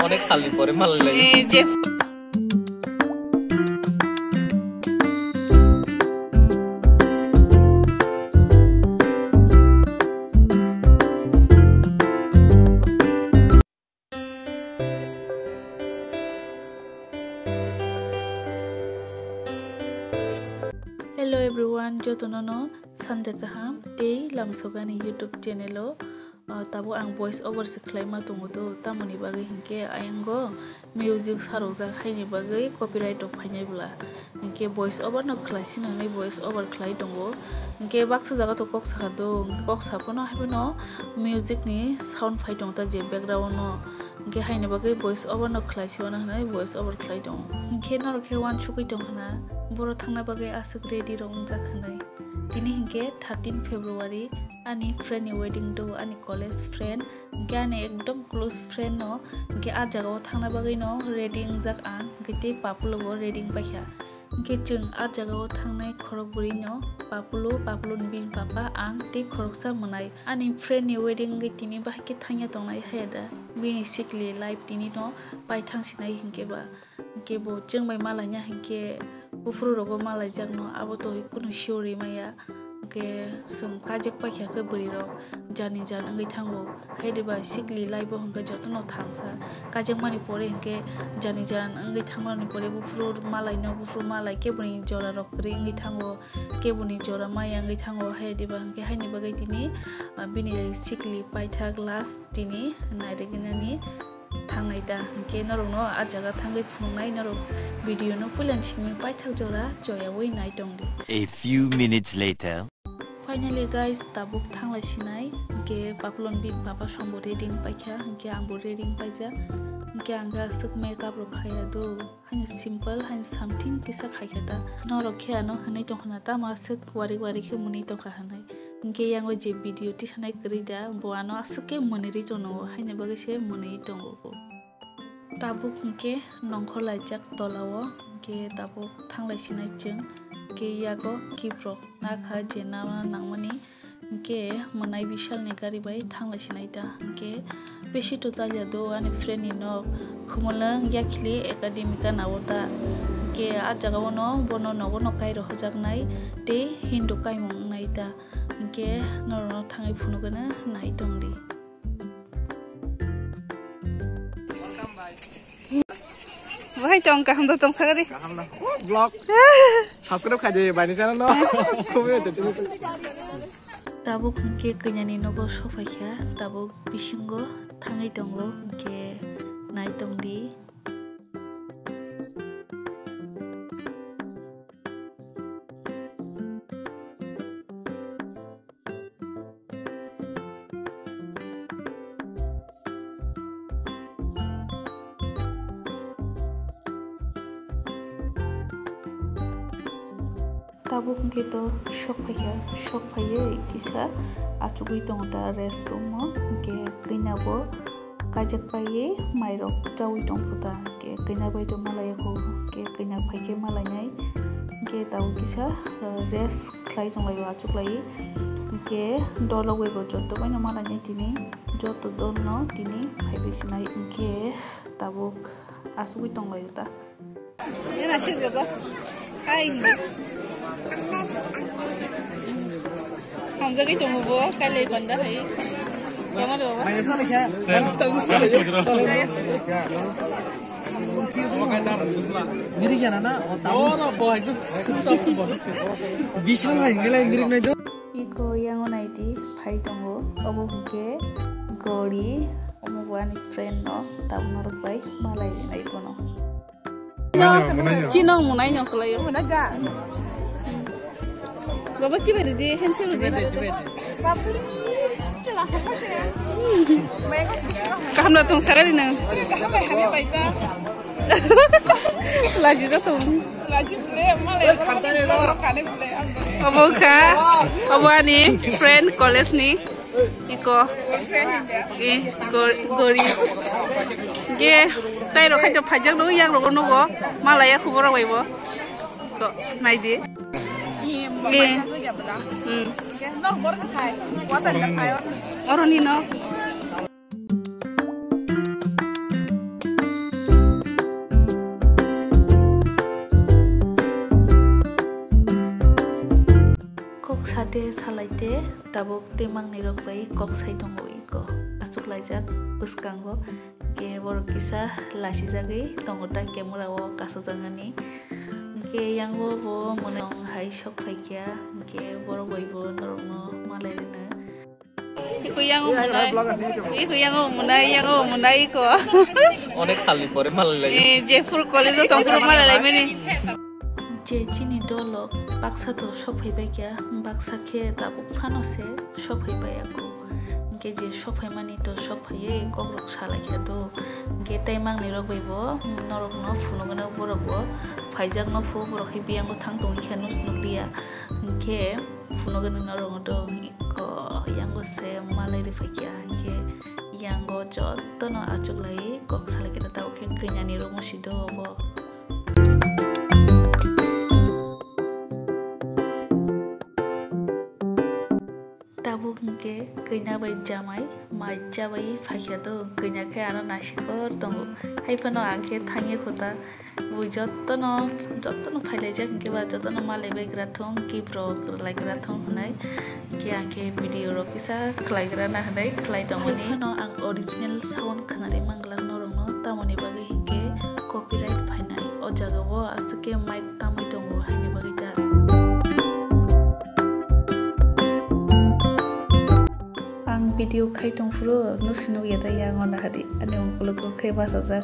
অনেক সালের পরে ভালো লাগে এই যে Hello everyone, jotonono sande kaham tei lamsogani YouTube channel o tabo ang voice over seklaima tongodo tamoni bagai hingke ayango music sarojak haini bagai copyright of hainai bula hingke voice over no khlaisina nei voice over khlai tongo hingke baksa jaga to kok sakado kok sapono haibeno music ni sound phai tongta je background no hingke haini bagai voice over no khlaisiona hanai voice over khlai tong hingke narokhe wan chukui tong hana boro thangna bagai asuk ready rong jakhanai tini hingke 13 February ani friend ni wedding do ani college friend gane ekdom close friend no hingke a jaga o thangna bagai no ready jak ang gite papulo bo ready paikha hingke chung a jaga o thangnai khorok buri no papulun bin papa ang te khoroksa manai ani friend ni wedding ge tini bahike thangya tongnai hayada bini sikli live tini no pai thangsinai hingke ba hingke bo chungbai malanya hingke bufuru rogo malai jakno abo to kuno shiori maya ke sung kajak paikha ke buri ro jani jan angai thango haideba sigli live hongka jotono thamsa kajak mani pore hingke jani jan angai thangmani pore bufuru malai ke buni jora rokri angai thango ke buni jora maya angai thango haideba hingke haini bagai tini bini sigli paitha glass tini naireginani thangnai da hingke norokno a jaga thangai phungnai norok video no pulan simi paithak jora joyawoi nai tongdi. A few minutes later. Finally guys, tabuk thanglai sinai hingke papulon bin papa sombo reading paikha hingke ambo reading paija hingke anga suk makeup ro khaya do hani simple hani something kisa khaikha da norok khya no hanai tonghana ta ma suk wari khe muni to kha hanai hingke yango je video ti sanai kri da boano asuke moneri jono haine bagai se monei tongo tabuk hingke nongkholai jak tolawo hingke tabuk thanglai sinai chung ke yago kiprok na kha je na nangmani hingke monai bishal ni gari bai thanglai sinai da hingke beshi to jalya do ani friend ni no khumulang yakhli academica nawoda hingke a jaga wono bono nogono kai ro hojak nai te hindu kai mong nai da hingke norono thangai phunugana nai tongdi. Wahai tong kaham tong sagari. kaham na vlog subscribe khaje bani channel no khube te Tabuk hingke kenyani nogo sofaikha tabuk bisingo thangai tongo hingke nai tongdi. Tabuk hingke to shok phaiye kisa achugui tongda restroom mo hingke kainabo kajak paiye mairok chawi tongputa ke kaina bai to malai ko ke kaina phaike malai nai ke taw kisa res khlai jonglai achuklai ke dologoi bo jotto bai no malai nai tini jotto donno tini phaibe sinai ke tabuk achugui tonglai ta ena shirga ba ai Hamza cái chồng bố cái lấy bẩn đó thấy nhớ mà được không? Mày sao lại khe? Miring ya nana? Oh no boy, Vishal hai ngelai miring nai do. Iko yang onai di phai tongo obo hingke gori omo wani friend no tabu narok bai malai nai kono. Chinong munai nyok lai munaga. Baba cibe di handset lu deh. Papuli, celah apa sih? Kaham datang sekali nang. Kaham baik ta. Lagi datang. Lagi boleh, malah. Kantane lo, kane boleh. Aboka, abani friend college ni. Iko. Gori. Ge, tay ro kajo pajak lu yang ro kono go. Malah ya khubor wai bo. Kok nai di. No, baru kai. Watan kai. Orang ni no. te salaite tabuk te mang nirok bai kok sai tongo iko asuk laijak buskango ke borok kisa lasi jagai tongo ta camera o kasajangani ke yango bo monong hai sok phaikya ke borok bai bo norokno malairena iko yango munai ko অনেক সালনি পরে ভালো লাগে যে ফুল কলেজে তংপুর মালাই মানে যে চিনি দলক বাক্সা তো সফাইবাই গিয়া বাক্সা খেয়ে তাবুক ফানসে সফাইবাই আকু গে যে সফাই মানি তো সফাইয়ে গগরক সালাই খেয়া তো গে তাইমাং নিরক বাইব নরক ন ফুনগন বরক ফাইজাক ন ফু বরক হে বিয়াঙ্গ থাং তো খেয়া নুস নুকলিয়া গে ফুনগন নরক তো ইক yango se malai ri fakia ke yango jotto no achuk lai kok sala kita tau ke kenya ni ro musido bo tabu ke kenya bai jamai maija bai fakia to kenya ke ana nasikor tongo hai phano angke thangi khota bui jotto no phailai jak ke ba jotto no malai bai grathong ki pro lai grathong hunai ke angke video ro kisa khlai gra na hanai khlai tongoni no ang original sound khanare manglang norong no tamoni bagi hingke copyright phainai o jaga bo asuke mic tamai tongo haini bagi ta ang video khai tongfuro no sino yata yang ona hadi ani ongkuloko khai basa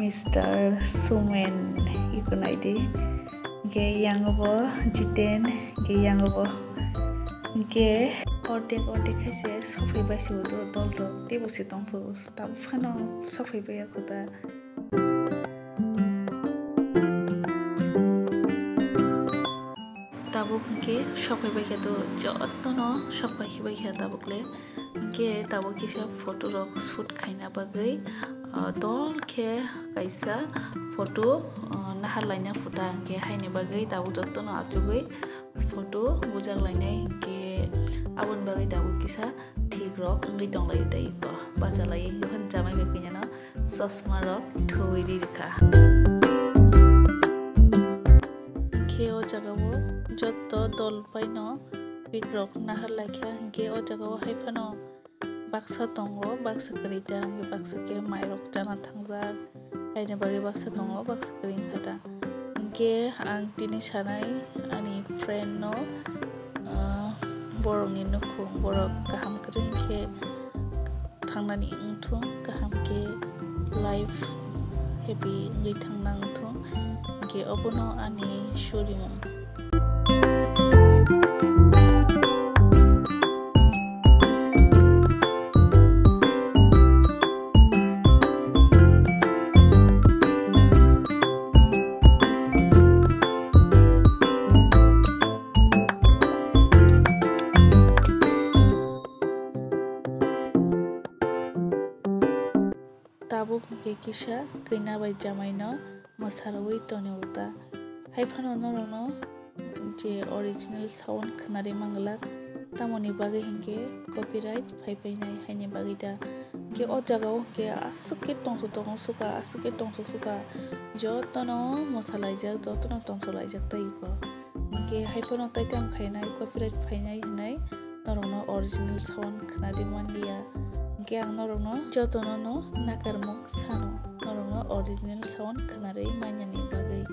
Mr. Sumen ikunai ge yang bo jiten ge yang bo ge ordek kaise sofai baisi do dolro te bosi tongfu ta phano sofai baya khuda tabuk ke sofai baya to jotto no sofai baya tabukle ge tabuk kisa photo rok shoot khaina bagai dol ke kaisa photo nahar laina futa ke haine bagai tabu jotto no achugai photo bujak lainai ke abon bagai tabu kisa thik rok ngi tong lai dai ko bacha lai han jamai ke kinya no sosma rok thoi ri rikha ke o jaga bo jotto dol paino pik rok nahar laikha ke o jaga bo hai phano baksa tongo baksa kerita nge baksa ke mairok jana thangjak aine bagi baksa tongo baksa kering khata nge ang tini sanai ani friend no borong ni nukhung borok kaham kering ke thangnani ingthung kaham ke life happy ngi thangnang thung nge obono ani shurimung tabuk ke kisa kena bai jamai no masarawi tone uta hai phano no je original sound khanare manglak tamoni bage hinke copyright phai nai haine bagi da ke o jagao ke asuke tongso suka jotto no masalai jak jotto no tongsolai jak tai ko ke hai phano taitam khainai copyright phainai hinai norong no original sound khanare manlia ke ang norong no jotono no nakarmuk sano norong no original sound khanare manyani bagai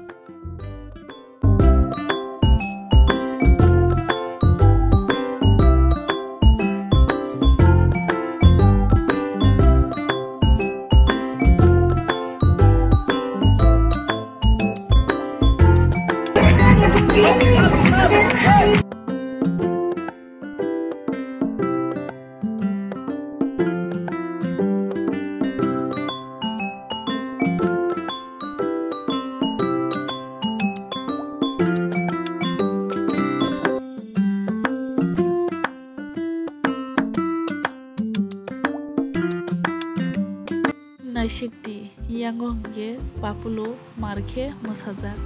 naishikti yangong ge papulo marke mosajak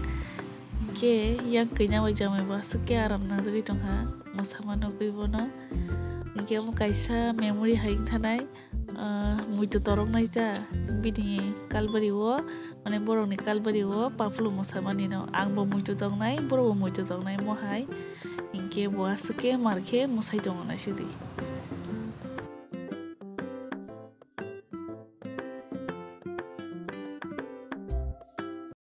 ke yang kenya bai jamai ba suke aram na jagi tongha mosamano kuibono ge mo kaisa memory haing thanai muito torong nai ta bini kalbari wo mane borong ni kalbari wo papulo mosamani no angbo muito tongnai boro muito tongnai mo hai Ingke boa seke marke musai dong na sidi.